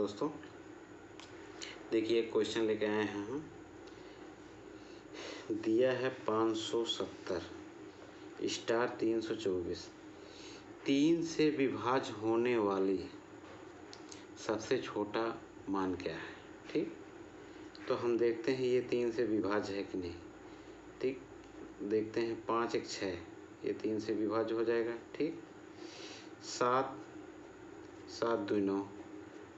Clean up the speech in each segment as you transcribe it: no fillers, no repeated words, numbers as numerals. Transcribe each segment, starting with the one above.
दोस्तों, देखिए एक क्वेश्चन लेके आए हैं हम। दिया है 570 स्टार 324, 3 से विभाज्य होने वाली सबसे छोटा मान क्या है। ठीक, तो हम देखते हैं ये 3 से विभाज्य है कि नहीं। ठीक, देखते हैं 5 एक 6, ये 3 से विभाज्य हो जाएगा। ठीक, 7 7 2 9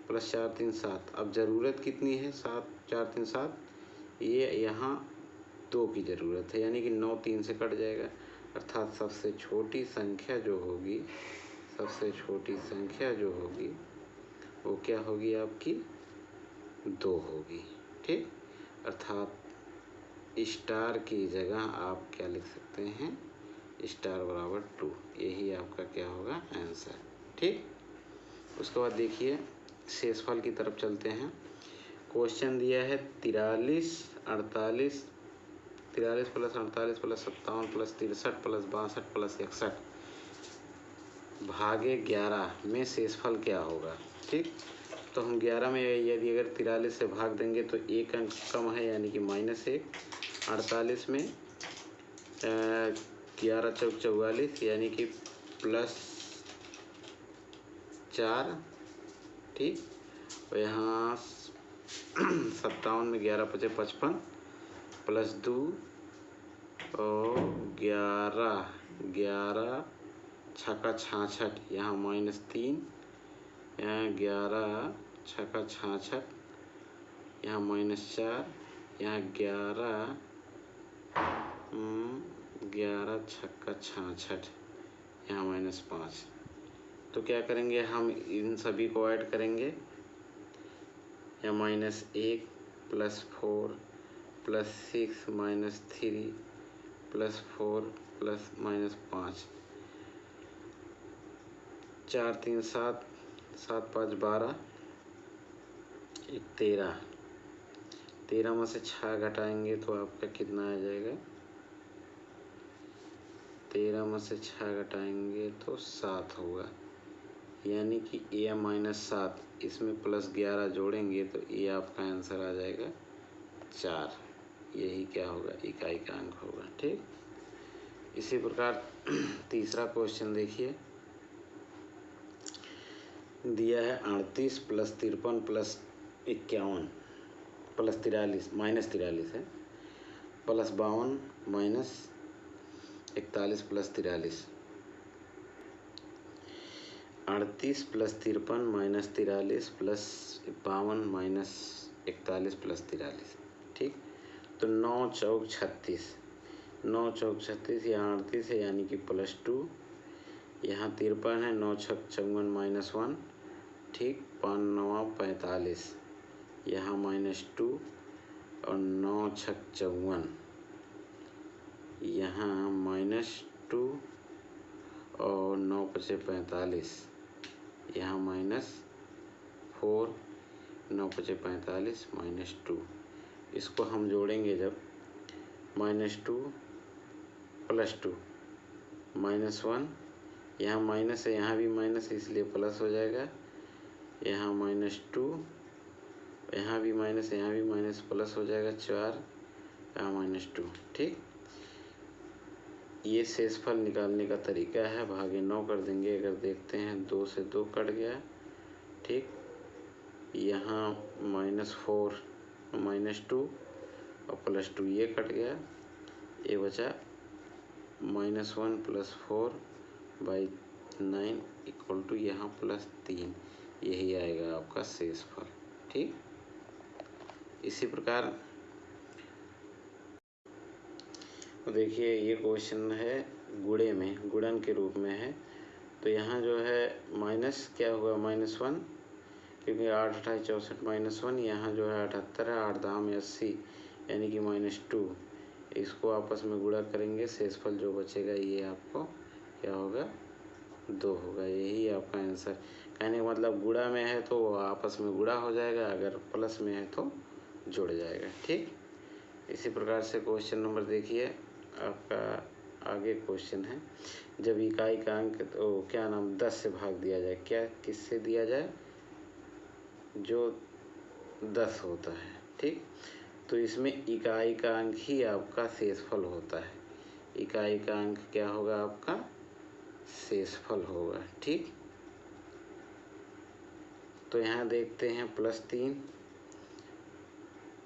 प्लस 4 3 7। अब ज़रूरत कितनी है? 7 4 3 7, ये यहाँ 2 की ज़रूरत है, यानी कि 9 3 से कट जाएगा। अर्थात सबसे छोटी संख्या जो होगी, सबसे छोटी संख्या जो होगी वो क्या होगी? आपकी 2 होगी। ठीक, अर्थात स्टार की जगह आप क्या लिख सकते हैं? स्टार बराबर 2। यही आपका क्या होगा? आंसर। ठीक, उसके बाद देखिए शेषफल की तरफ चलते हैं। क्वेश्चन दिया है 43 48 43 plus 48 plus 57 plus 63 plus 62 plus 61 भागे 11 में शेषफल क्या होगा। ठीक, तो हम 11 में यदि अगर 43 से भाग देंगे तो एक अंक कम है, यानी कि -1। 48 में 11 चौक 44, यानी कि +4। ठीक, और यहाँ 57 में 11 पचे 55 प्लस 2 और 11 छक्का 66, यहाँ -3, यहाँ 11 छक्का 66, यहाँ -4, यहाँ 11 छक्का 66, यहाँ -5। तो क्या करेंगे हम? इन सभी को ऐड करेंगे। यहाँ -1 प्लस 4 प्लस 6 -3 प्लस 4 प्लस -5, 4 3 7 7 5 12, 13। 13 में से 6 घटाएंगे तो आपका कितना आ जाएगा? 13 में से 6 घटाएंगे तो 7 होगा, यानी कि ये -7, इसमें +11 जोड़ेंगे तो ये आपका आंसर आ जाएगा 4। यही क्या होगा? इकाई का अंक होगा। ठीक, इसी प्रकार तीसरा क्वेश्चन देखिए। दिया है 38 प्लस 53 प्लस 51 प्लस 43 -43 है, plus 52 minus 41 plus 43। 38 plus 53 minus 43 plus 52 minus 41 plus 43। ठीक, तो 9 चौक 36, 9 चौक 36, यहाँ 38 है, यानी कि +2, यहाँ 53 है, 9 छक 54 -1। ठीक, 5 9 45, यहाँ -2 और 9 छक 54, यहाँ -2 और 9 पचे 45, यहाँ -4, 9 पचे 45 -2। इसको हम जोड़ेंगे जब -2 + 2 -1, यहाँ माइनस है, यहाँ भी माइनस है, इसलिए प्लस हो जाएगा। यहाँ -2, यहाँ भी माइनस है, यहाँ भी माइनस, प्लस हो जाएगा 4, यहाँ -2। ठीक, ये शेषफल निकालने का तरीका है। भागे 9 कर देंगे। अगर देखते हैं 2 से 2 कट गया। ठीक, यहाँ -4 -2 और +2 ये कट गया, ये बचा -1 + 4/9 = यहाँ +3। यही आएगा आपका शेषफल। ठीक, इसी प्रकार देखिए ये क्वेश्चन है गुणे में, गुणन के रूप में है। तो यहाँ जो है माइनस क्या हुआ? -1, क्योंकि 8 28 64 -1, यहाँ जो है 78 है, 8 दाम 80, यानी कि -2। इसको आपस में गुणा करेंगे, शेषफल जो बचेगा ये आपको क्या होगा? 2 होगा। यही आपका आंसर। कहने का मतलब गुणा में है तो आपस में गुणा हो जाएगा, अगर प्लस में है तो जुड़ जाएगा। ठीक, इसी प्रकार से क्वेश्चन नंबर देखिए आपका आगे क्वेश्चन है। जब इकाई का अंक तो क्या नाम 10 से भाग दिया जाए, क्या किससे दिया जाए? जो 10 होता है। ठीक, तो इसमें इकाई का अंक ही आपका शेषफल होता है। इकाई का अंक क्या होगा? आपका शेषफल होगा। ठीक, तो यहाँ देखते हैं +3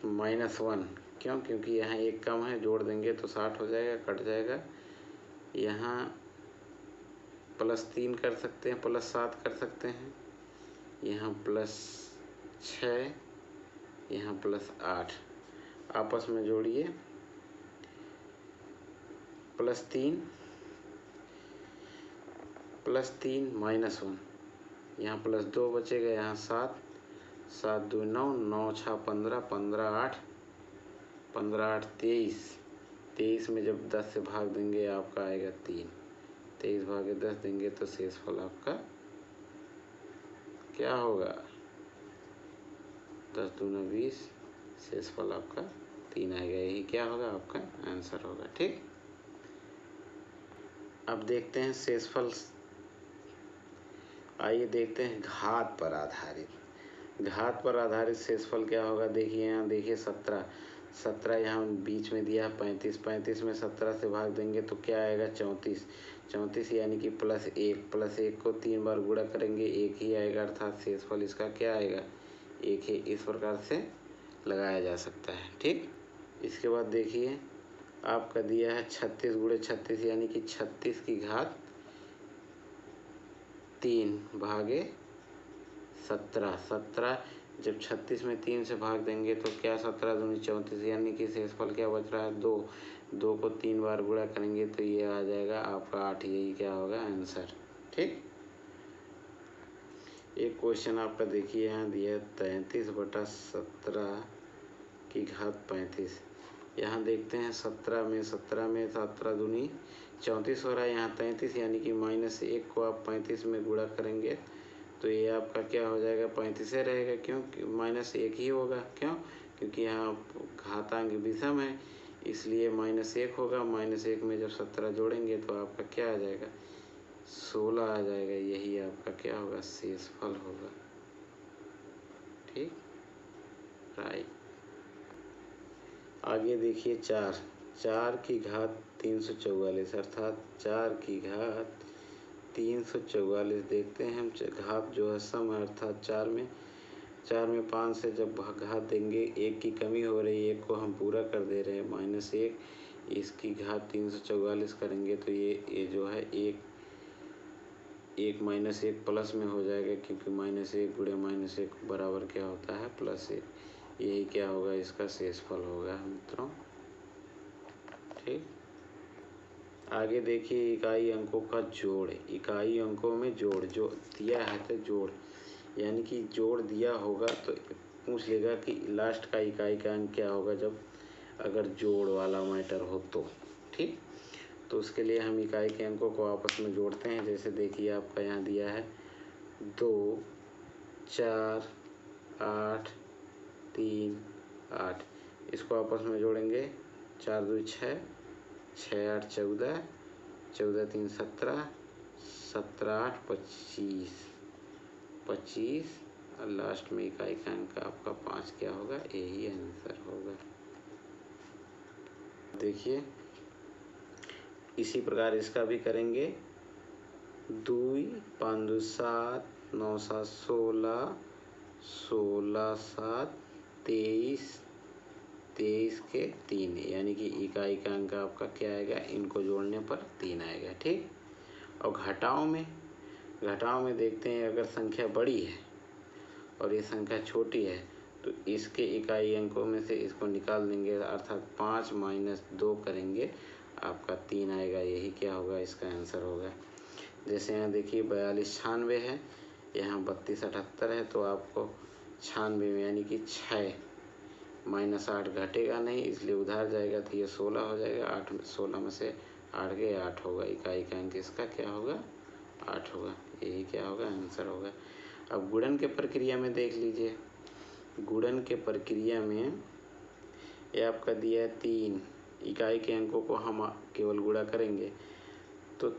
-1, क्यों? क्योंकि यहाँ एक कम है, जोड़ देंगे तो 60 हो जाएगा, कट जाएगा। यहाँ +3 कर सकते हैं, +7 कर सकते हैं, यहाँ +6, यहाँ +8, आपस में जोड़िए। +3 -1, यहाँ +2 बचेगा, यहाँ 7, 7 2 9, 9 6 15, 15 8, 15 8 23, 23 में जब 10 से भाग देंगे आपका आएगा 3, 23 भागे 10 देंगे तो शेषफल आपका क्या होगा? 10 दूना 20, शेषफल आपका 3 आएगा। यही क्या होगा? आपका आंसर होगा। ठीक, अब देखते हैं शेषफल। आइए देखते हैं घात पर आधारित। घात पर आधारित शेषफल क्या होगा? देखिए यहाँ, देखिए 17 यहाँ बीच में दिया, 35 में 17 से भाग देंगे तो क्या आएगा? 34 यानी कि +1 को 3 बार गुणा करेंगे 1 ही आएगा, अर्थात शेषफल इसका क्या आएगा? 1 ही। इस प्रकार से लगाया जा सकता है। ठीक, इसके बाद देखिए आपका दिया है 36 × 36 यानी कि 36 की घात 3 भागे 17 जब 36 में 3 से भाग देंगे तो क्या? 17 दूनी 34 यानी कि शेषफल क्या बच रहा है? 2 को 3 बार गुणा करेंगे तो ये आ जाएगा आपका 8। यही क्या होगा? आंसर। ठीक, एक क्वेश्चन आपका देखिए यहाँ दिया 33/17 की घात 35। यहाँ देखते हैं 17 में 17 दूनी 34 हो रहा है, यहाँ 33 यानी कि -1 को आप 35 में गुणा करेंगे तो ये आपका क्या हो जाएगा? 35 रहेगा। क्यों? -1 ही होगा। क्यों? क्योंकि यहाँ घातांक विषम है, इसलिए -1 होगा। -1 में जब 17 जोड़ेंगे तो आपका क्या आ जाएगा? 16 आ जाएगा। यही आपका क्या होगा? शेषफल होगा। ठीक, राइट। आगे देखिए 4 की घात 344, अर्थात 4 की घात 344। देखते हैं हम, घात जो है सम है, अर्थात 4 में 5 से जब घात देंगे 1 की कमी हो रही है, 1 को हम पूरा कर दे रहे हैं, -1, इसकी घात 344 करेंगे तो ये जो है 1 -1 प्लस में हो जाएगा, क्योंकि -1 × -1 बराबर क्या होता है? +1। यही क्या होगा? इसका शेषफल होगा मित्रों। ठीक, आगे देखिए इकाई अंकों का जोड़। इकाई अंकों में जोड़ जो दिया है तो जोड़, यानी कि जोड़ दिया होगा तो पूछ लेगा कि लास्ट का इकाई का अंक क्या होगा, जब अगर जोड़ वाला मैटर हो तो। ठीक, तो उसके लिए हम इकाई के अंकों को आपस में जोड़ते हैं। जैसे देखिए आपका यहाँ दिया है 2 4 8 3 8, इसको आपस में जोड़ेंगे। 4 2 6, 6 8 14, 14 3 17, 17 8 25 और लास्ट में इकाई का अंक आपका 5 क्या होगा? यही आंसर होगा। देखिए इसी प्रकार इसका भी करेंगे। 2 5 2 7, 9 7 16, 16 7 23, 23 के 3, यानी कि इकाई का अंक आपका क्या आएगा? इनको जोड़ने पर 3 आएगा। ठीक, और घटाओं में देखते हैं, अगर संख्या बड़ी है और ये संख्या छोटी है तो इसके इकाई अंकों में से इसको निकाल देंगे, अर्थात 5 - 2 करेंगे, आपका 3 आएगा। यही क्या होगा? इसका आंसर होगा। जैसे यहाँ देखिए 42 96 है, यहाँ 32 78 है, तो आपको 96 में यानी कि 6 -8 घटेगा नहीं, इसलिए उधार जाएगा तो ये 16 हो जाएगा। 16 में से 8 गए 8 होगा। इकाई का अंक इसका क्या होगा? 8 होगा। यही क्या होगा? आंसर होगा। अब गुणन के प्रक्रिया में देख लीजिए। गुणन के प्रक्रिया में ये आपका दिया है 3, इकाई के अंकों को हम केवल गुणा करेंगे तो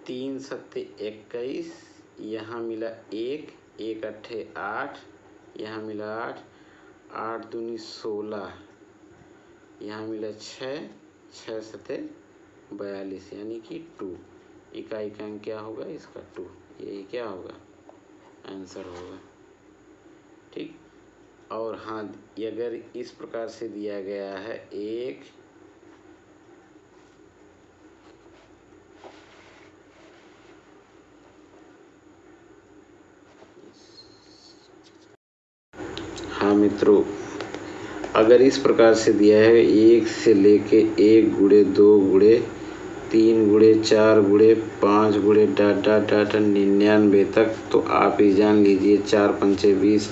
3 7 21, यहाँ मिला 1 1 8 8, यहाँ मिला 8, 8 दूनी 16, यहाँ मिला 6, 6 सते 42 यानी कि 2। इकाई का अंक क्या होगा इसका 2, यही क्या होगा आंसर होगा। ठीक। और हाँ, अगर इस प्रकार से दिया गया है 1 हाँ मित्रों, अगर इस प्रकार से दिया है 1 से लेके 1 गुणे 2 गुणे 3 गुणे 4 गुणे 5 गुणे डाट डाट डाट 99 तक, तो आप ही जान लीजिए 4 पंचे 20,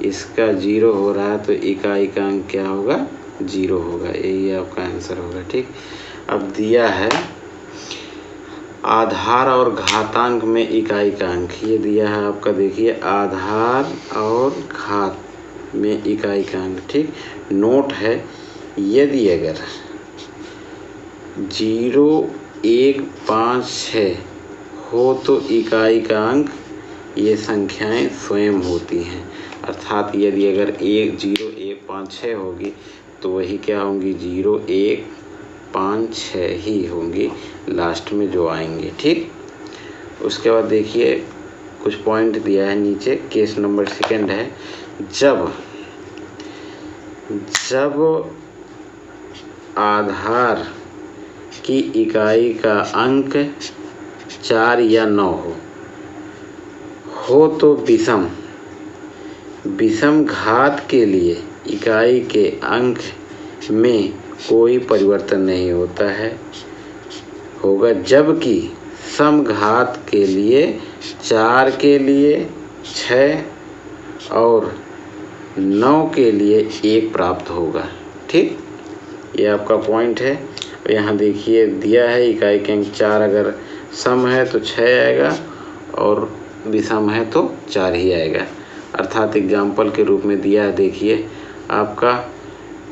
इसका 0 हो रहा है तो इकाई का अंक क्या होगा 0 होगा, यही आपका आंसर होगा। ठीक। अब दिया है आधार और घातांक में इकाई का अंक, ये दिया है आपका, देखिए आधार और घात में इकाई का अंक। ठीक। नोट है, यदि अगर 0, 1, 5, 6 हो तो इकाई का अंक ये संख्याएं स्वयं होती हैं, अर्थात यदि अगर 1, 0, 1, 5, 6 होगी तो वही क्या होंगी 0, 1, 5, 6 ही होंगी लास्ट में जो आएंगे। ठीक। उसके बाद देखिए कुछ पॉइंट दिया है नीचे, केस नंबर 2 है, जब आधार की इकाई का अंक 4 या 9 हो तो विषम घात के लिए इकाई के अंक में कोई परिवर्तन नहीं होगा, जबकि समघात के लिए 4 के लिए 6 और 9 के लिए 1 प्राप्त होगा। ठीक। ये आपका पॉइंट है। यहाँ देखिए दिया है इकाई के अंक 4 अगर सम है तो 6 आएगा और विषम है तो 4 ही आएगा, अर्थात एग्जाम्पल के रूप में दिया है। देखिए आपका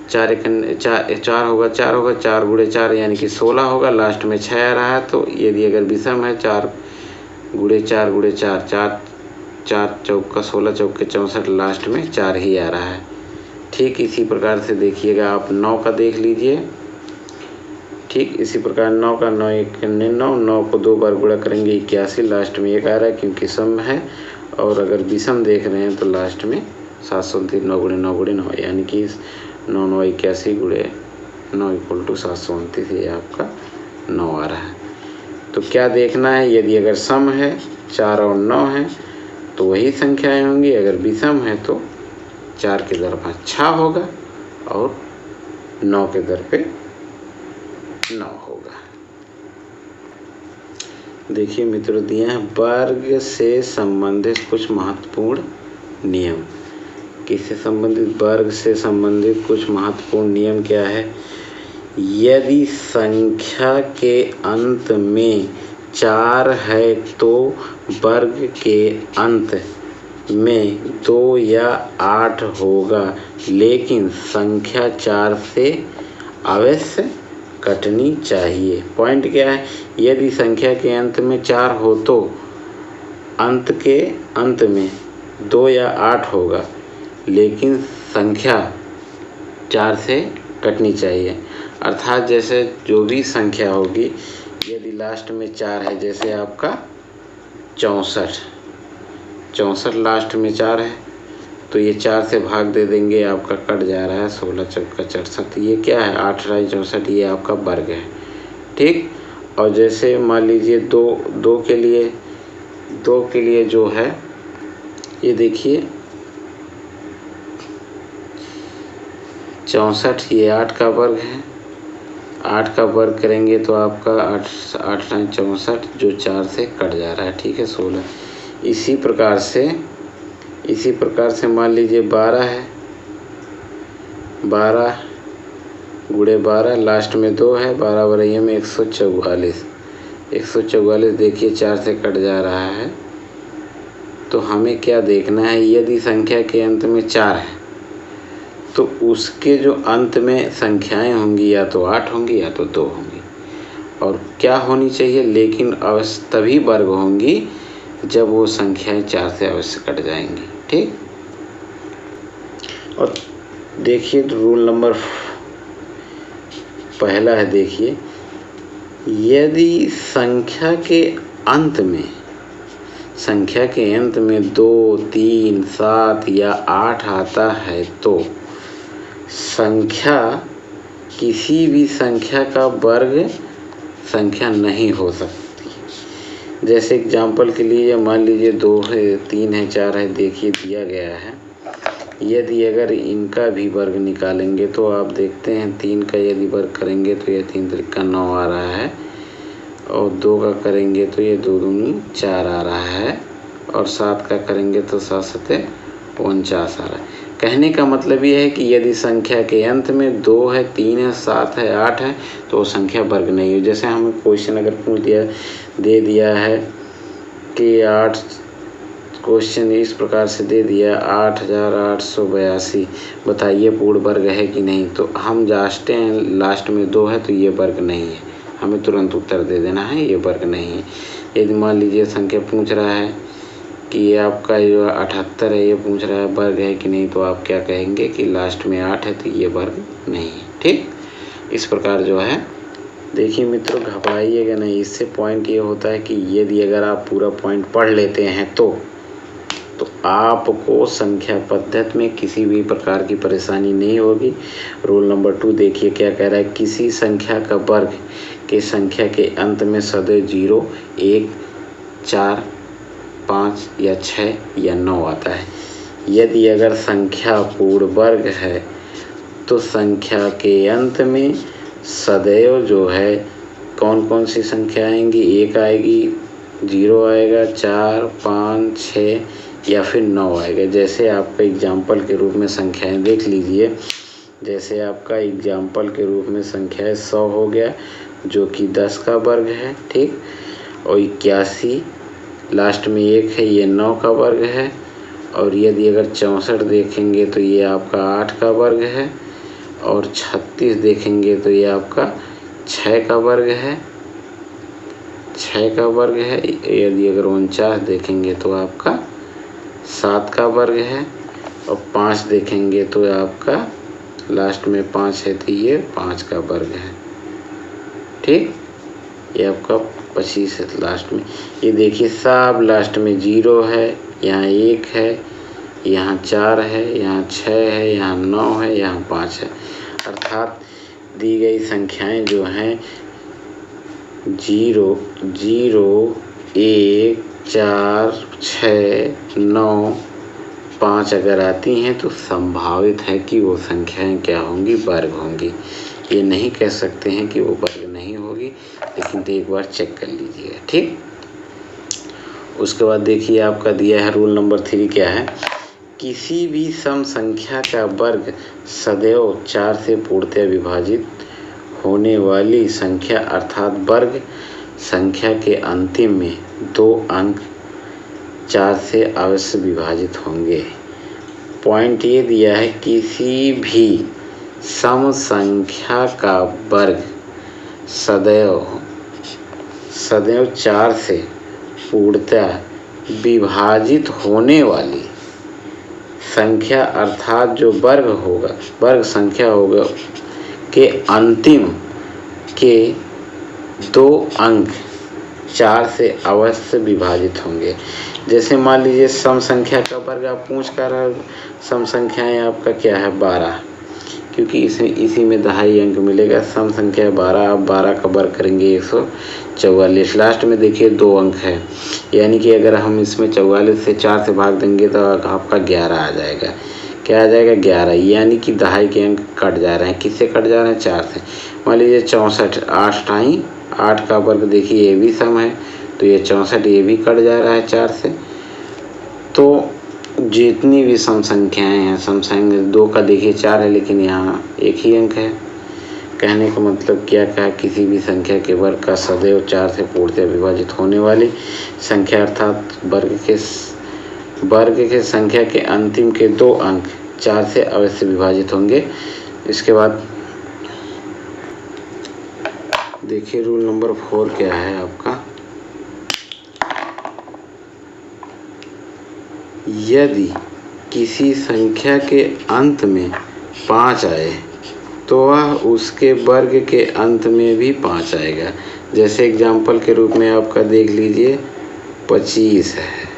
4 होगा 4 गुणे 4 यानी कि 16 होगा, लास्ट में 6 आ रहा है, तो यदि अगर विषम है 4 गुणे 4 गुणे 4, 4 चौका 16 चौके 64, लास्ट में 4 ही आ रहा है। ठीक। इसी प्रकार से देखिएगा आप 9 का देख लीजिए। ठीक। इसी प्रकार 9 का 9 1 9 को 2 बार गुणा करेंगे 81, लास्ट में 1 आ रहा है क्योंकि सम है, और अगर विषम देख रहे हैं तो लास्ट में 729, 9 गुणे 9 गुणे 9 यानी कि 9 9 81 गुणे 9 = 729, ये आपका 9 आ रहा है। तो क्या देखना है, यदि अगर सम है 4 और 9 है तो वही संख्याएं होंगी, अगर विषम है तो 4 के दर पर 6 होगा और 9 के दर पे 9 होगा। देखिए मित्रों, दिए हैं वर्ग से संबंधित कुछ महत्वपूर्ण नियम। किससे संबंधित? वर्ग से संबंधित कुछ महत्वपूर्ण नियम क्या है? यदि संख्या के अंत में 4 है तो वर्ग के अंत में 2 या 8 होगा, लेकिन संख्या 4 से अवश्य कटनी चाहिए। पॉइंट क्या है? यदि संख्या के अंत में 4 हो तो अंत के अंत में 2 या 8 होगा, लेकिन संख्या 4 से कटनी चाहिए। अर्थात जैसे जो भी संख्या होगी, यदि लास्ट में 4 है, जैसे आपका 64 लास्ट में 4 है तो ये 4 से भाग दे देंगे, आपका कट जा रहा है 16 चौका 64, ये क्या है 8 × 64, ये आपका वर्ग है। ठीक। और जैसे मान लीजिए 2 के लिए जो है, ये देखिए 64, ये 8 का वर्ग है, 8 का वर्ग करेंगे तो आपका 8 × 64 जो 4 से कट जा रहा है, ठीक है 16। इसी प्रकार से मान लीजिए 12 है, 12 गुणे 12, लास्ट में 2 है, 12 बरैया में 144 देखिए 4 से कट जा रहा है। तो हमें क्या देखना है, यदि संख्या के अंत में 4 है तो उसके जो अंत में संख्याएं होंगी या तो 8 होंगी या तो 2 होंगी, और क्या होनी चाहिए, लेकिन अवश्य तभी वर्ग होंगी जब वो संख्याएं 4 से अवश्य कट जाएंगी। ठीक। और देखिए रूल नंबर पहला है, देखिए यदि संख्या के अंत में 2, 3, 7 या 8 आता है तो संख्या किसी भी संख्या का वर्ग संख्या नहीं हो सकती। जैसे एग्जाम्पल के लिए मान लीजिए 2 है, 3 है, 4 है, देखिए दिया गया है। यदि अगर इनका भी वर्ग निकालेंगे तो आप देखते हैं 3 का यदि वर्ग करेंगे तो ये 3 त्रिका 9 आ रहा है, और 2 का करेंगे तो ये 2 दूनी 4 आ रहा है, और 7 का करेंगे तो 7 सते 49 आ रहा है। कहने का मतलब ये है कि यदि संख्या के अंत में 2 है, 3 है, 7 है, 8 है तो वो संख्या वर्ग नहीं है। जैसे हमें क्वेश्चन अगर दे दिया है कि 8, क्वेश्चन इस प्रकार से दे दिया 8882, बताइए पूर्ण वर्ग है कि नहीं, तो हम जांचते हैं लास्ट में 2 है तो ये वर्ग नहीं है, हमें तुरंत उत्तर दे देना है ये वर्ग नहीं है। यदि मान लीजिए संख्या पूछ रहा है कि आपका जो 78 है, ये पूछ रहा है वर्ग है कि नहीं, तो आप क्या कहेंगे कि लास्ट में 8 है तो ये वर्ग नहीं है। ठीक, इस प्रकार जो है देखिए मित्रों, घबराइएगा नहीं। इससे पॉइंट ये होता है कि यदि अगर आप पूरा पॉइंट पढ़ लेते हैं तो आपको संख्या पद्धति में किसी भी प्रकार की परेशानी नहीं होगी। रूल नंबर 2 देखिए क्या कह रहा है, किसी संख्या का वर्ग के संख्या के अंत में सदैव 0, 1, 4, 5 या 6 या 9 आता है। यदि अगर संख्या पूर्ण वर्ग है तो संख्या के अंत में सदैव जो है कौन कौन सी संख्या आएंगी, 1 आएगी, 0 आएगा, 4, 5, 6 या फिर 9 आएगा। जैसे आपका एग्जाम्पल के रूप में संख्याएं देख लीजिए। जैसे आपका एग्जाम्पल के रूप में संख्याएं 100 हो गया जो कि 10 का वर्ग है। ठीक, और 81 लास्ट में 1 है, ये 9 का वर्ग है। और यदि अगर 64 देखेंगे तो ये आपका 8 का वर्ग है, और 36 देखेंगे तो ये आपका 6 का वर्ग है, 6 का वर्ग है। यदि अगर 49 देखेंगे तो आपका 7 का वर्ग है, और 5 देखेंगे तो आपका लास्ट में 5 है तो ये 5 का वर्ग है। ठीक, ये आपका 25 है लास्ट में। ये देखिए सब लास्ट में 0 है, यहाँ 1 है, यहाँ 4 है, यहाँ 6 है, यहाँ 9 है, यहाँ 5 है। अर्थात दी गई संख्याएं जो हैं 0, 0, 1, 4, 6, 9, 5 अगर आती हैं तो संभावित है कि वो संख्याएं क्या होंगी, वर्ग होंगी। ये नहीं कह सकते हैं कि वो वर्ग नहीं होगी, लेकिन तो एक बार चेक कर लीजिएगा। ठीक, उसके बाद देखिए आपका दिया है रूल नंबर 3 क्या है, किसी भी सम संख्या का वर्ग सदैव 4 से पूर्णतः विभाजित होने वाली संख्या अर्थात वर्ग संख्या के अंतिम में 2 अंक 4 से अवश्य विभाजित होंगे। पॉइंट ये दिया है किसी भी सम संख्या का वर्ग सदैव 4 से पूर्णतः विभाजित होने वाली संख्या अर्थात जो वर्ग संख्या होगा के अंतिम के 2 अंक 4 से अवश्य विभाजित होंगे। जैसे मान लीजिए सम संख्या का वर्ग आप पूछ कर, सम संख्याएं आपका क्या है 12, क्योंकि इसी में 2.5 अंक मिलेगा। सम संख्या 12, आप 12 का वर्ग करेंगे 144, लास्ट में देखिए 2 अंक है, यानी कि अगर हम इसमें 44 से 4 से भाग देंगे तो आपका 11 आ जाएगा। क्या आ जाएगा, 11, यानी कि 2.5 के अंक कट जा रहे हैं। किससे कट जा रहे हैं, 4 से। मान लीजिए 64, 8 का वर्ग देखिए ये भी सम है तो ये 64 ये भी कट जा रहा है 4 से। तो जितनी भी सम संख्याएं हैं, सम संख्या 2 का देखिए 4 है लेकिन यहाँ 1 ही अंक है। कहने का मतलब क्या कहा, किसी भी संख्या के वर्ग का सदैव 4 से पूर्णतः विभाजित होने वाली संख्या अर्थात वर्ग के संख्या के अंतिम के 2 अंक 4 से अवश्य विभाजित होंगे। इसके बाद देखिए रूल नंबर 4 क्या है आपका, यदि किसी संख्या के अंत में 5 आए तो वह उसके वर्ग के अंत में भी 5 आएगा। जैसे एग्जाम्पल के रूप में आपका देख लीजिए 25 है,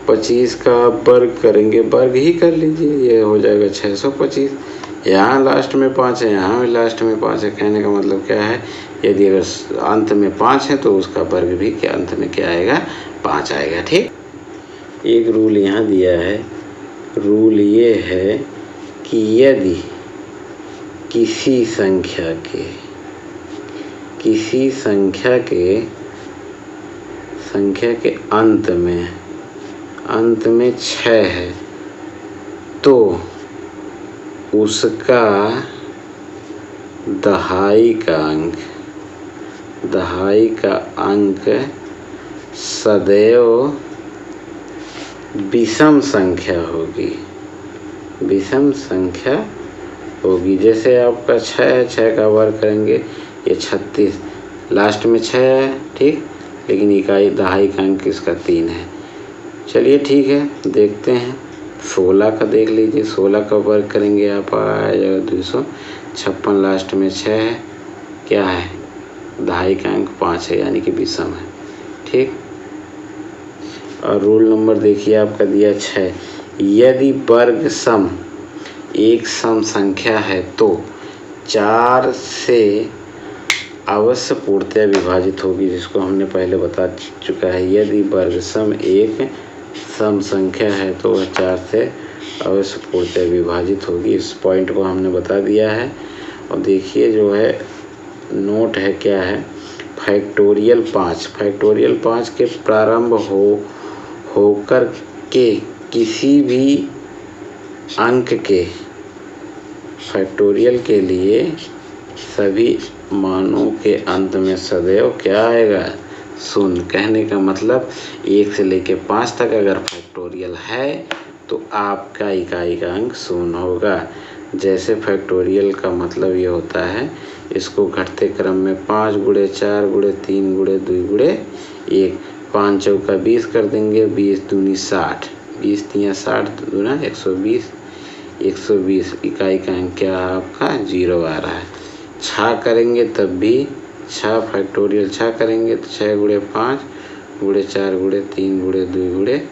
25 का आप वर्ग करेंगे, वर्ग ही कर लीजिए, ये हो जाएगा 625। यहाँ लास्ट में 5 है, यहाँ भी लास्ट में 5 है। कहने का मतलब क्या है, यदि अगर अंत में 5 है तो उसका वर्ग भी के अंत में क्या आएगा, 5 आएगा। ठीक, एक रूल यहाँ दिया है, रूल ये है कि यदि किसी संख्या के अंत में 6 है तो उसका दहाई का अंक सदैव विषम संख्या होगी। जैसे आपका 6 है, 6 का वर्ग करेंगे ये 36, लास्ट में 6 है, ठीक, लेकिन इकाई दहाई का अंक इसका 3 है। चलिए ठीक है, देखते हैं 16 का देख लीजिए, 16 का वर्ग करेंगे आप आ जाएगा 256, लास्ट में 6 है, क्या है, दहाई का अंक 5 है, यानी कि विषम है। ठीक, और रूल नंबर देखिए आपका दिया 6, यदि वर्ग सम एक सम संख्या है तो 4 से अवश्य पूर्णतया विभाजित होगी, जिसको हमने पहले बता चुका है। यदि वर्ग सम एक सम संख्या है तो वह 4 से अवश्य पूर्णतया विभाजित होगी। इस पॉइंट को हमने बता दिया है। और देखिए जो है नोट है, क्या है, फैक्टोरियल 5 के प्रारंभ होकर के किसी भी अंक के फैक्टोरियल के लिए सभी मानों के अंत में सदैव क्या आएगा, शून्य। कहने का मतलब 1 से लेके 5 तक अगर फैक्टोरियल है तो आपका इकाई का अंक शून्य होगा। जैसे फैक्टोरियल का मतलब ये होता है, इसको घटते क्रम में 5 गुणे 4 गुणे 3 गुणे 2 गुणे 1, 5 चौका 20 कर देंगे, 20 दूनी 60, 20 तिया 60 दूना 120, 120 इकाई का अंक क्या आपका 0 आ रहा है। 6 करेंगे तब भी 6 फैक्टोरियल 6 करेंगे तो 6 गुणे 5 गुणे 4 गुणे 3 गुणे 2 गुणे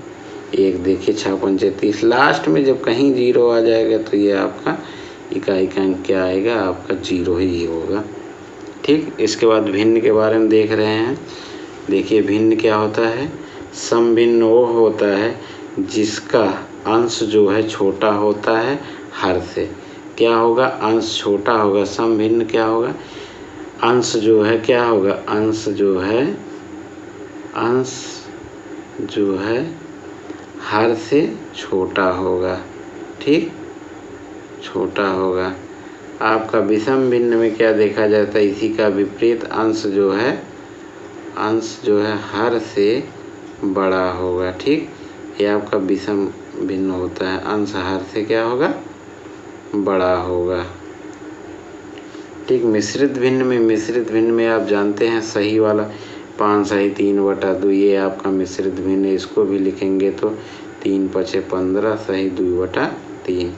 1, देखिए 6 पंचे 30, लास्ट में जब कहीं 0 आ जाएगा तो ये आपका इकाई का अंक क्या आएगा, आपका 0 ही होगा। ठीक, इसके बाद भिन्न के बारे में देख रहे हैं। देखिए भिन्न क्या होता है, समभिन्न वो होता है जिसका अंश जो है छोटा होता है हर से। क्या होगा, अंश छोटा होगा। समभिन्न क्या होगा, अंश जो है क्या होगा, अंश जो है हर से छोटा होगा। ठीक, छोटा होगा। आपका विषम भिन्न में क्या देखा जाता है, इसी का विपरीत, अंश जो है हर से बड़ा होगा। ठीक, ये आपका विषम भिन्न होता है, अंश हर से क्या होगा, बड़ा होगा। ठीक, मिश्रित भिन्न में आप जानते हैं सही वाला 5 सही 3/2, ये आपका मिश्रित भिन्न, इसको भी लिखेंगे तो 3 पचे 15 सही 2/3,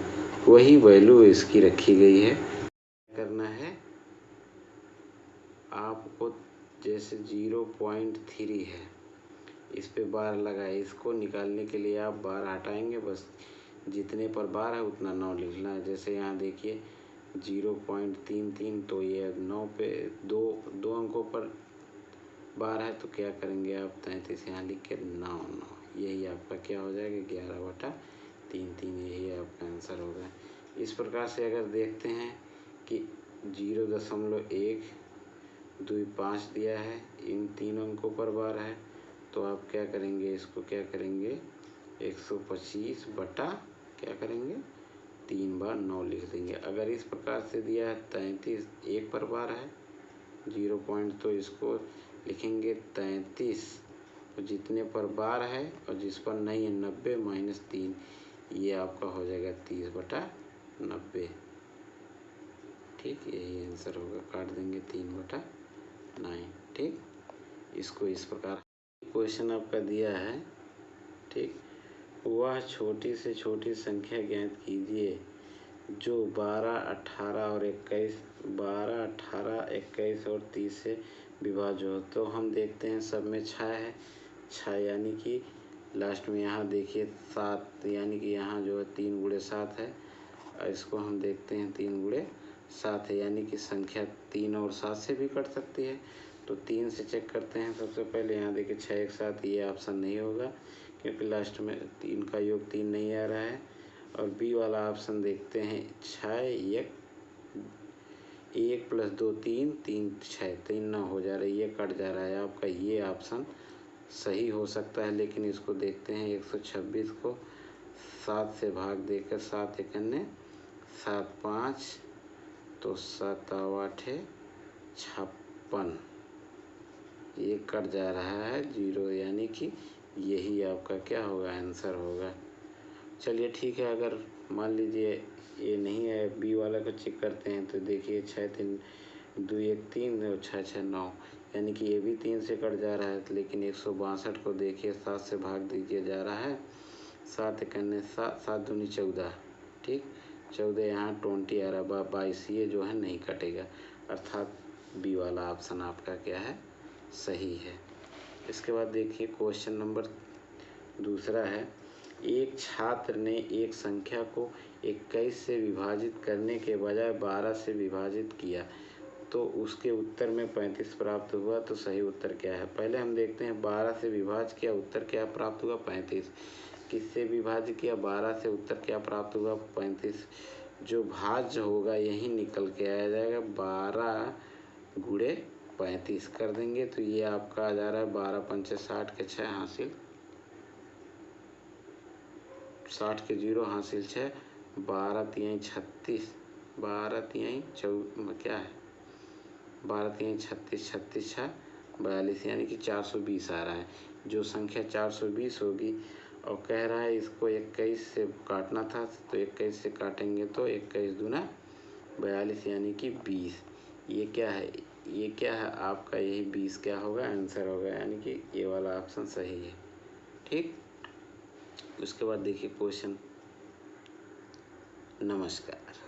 वही वैल्यू इसकी रखी गई है। करना है आपको, जैसे 0.3 है, इस पे बार लगाए, इसको निकालने के लिए आप बार हटाएंगे, बस जितने पर बार है उतना 9 लिखना है। जैसे यहाँ देखिए 0.33, तो ये 9 पे दो अंकों पर बार है, तो क्या करेंगे आप 33 यहाँ लिख के 9, यही आपका क्या हो जाएगा 11/33, यही आपका आंसर होगा। इस प्रकार से अगर देखते हैं कि 0.125 दिया है, इन 3 अंकों पर बार है, तो आप क्या करेंगे, इसको क्या करेंगे 125 बटा क्या करेंगे 3 बार 9 लिख देंगे। अगर इस प्रकार से दिया है 33 1 पर बार है 0 पॉइंट, तो इसको लिखेंगे 33, तो जितने पर बार है और जिस पर नहीं है 90 माइनस 3, ये आपका हो जाएगा 30/90। ठीक, यही आंसर होगा, काट देंगे 3/9। ठीक, इसको इस प्रकार क्वेश्चन आपका दिया है। ठीक, वह छोटी से छोटी संख्या ज्ञात कीजिए जो 12, 18 और 30 से विभाज्य हो। तो हम देखते हैं सब में 6 है, 6 यानी कि लास्ट में यहाँ देखिए 7, यानी कि यहाँ जो है 3 गुणे 7 है। और इसको हम देखते हैं 3 गुणे 7 है, यानी कि संख्या 3 और 7 से भी कट सकती है। तो 3 से चेक करते हैं। सबसे पहले यहाँ देखिए 6 एक 7, ये ऑप्शन नहीं होगा क्योंकि लास्ट में 3 का योग 3 नहीं आ रहा है। और बी वाला ऑप्शन देखते हैं 6 1 + 2 3 3 6 3 ना हो जा रहा है, ये कट जा रहा है आपका। ये ऑप्शन सही हो सकता है, लेकिन इसको देखते हैं 126 को 7 से भाग देकर 7 एकन्ने 7 5 तो 7 8 56, ये कट जा रहा है 0, यानी कि यही आपका क्या होगा, आंसर होगा। चलिए ठीक है, अगर मान लीजिए ये नहीं है, बी वाला को चेक करते हैं। तो देखिए 6 3 2 1 3 और 6 6 9, यानी कि ये भी 3 से कट जा रहा है। लेकिन 162 को देखिए 7 से भाग दीजिए जा रहा है, 7 एकन्ने 7 7 दूनी 14, ठीक 14 यहाँ 20 आ रहा है 22, ये जो है नहीं कटेगा, अर्थात बी वाला ऑप्शन आपका क्या है, सही है। इसके बाद देखिए क्वेश्चन नंबर दूसरा है, एक छात्र ने एक संख्या को 21 से विभाजित करने के बजाय 12 से विभाजित किया तो उसके उत्तर में 35 प्राप्त हुआ, तो सही उत्तर क्या है। पहले हम देखते हैं 12 से विभाजित किया, उत्तर क्या प्राप्त हुआ, 35। किससे विभाजित किया, 12 से, उत्तर क्या प्राप्त हुआ, 35। जो भाज्य होगा यही निकल के आ जाएगा, 12 गुणे 35 कर देंगे तो ये आपका आ जा रहा है 12 पंचे 60 के 6 हासिल, 60 के 0 हासिल 6, 12 तिहाई 36, 12 तिहाई क्या है, 12 तिहाई 36, 36 6 42, यानी कि 420 आ रहा है। जो संख्या 420 होगी और कह रहा है इसको 21 से काटना था, तो 21 से काटेंगे तो 21 दूना 42, यानी कि 20। ये क्या है, ये क्या है आपका, यही 20 क्या होगा, आंसर होगा, यानी कि ये वाला ऑप्शन सही है, ठीक। उसके बाद देखिए क्वेश्चन, नमस्कार।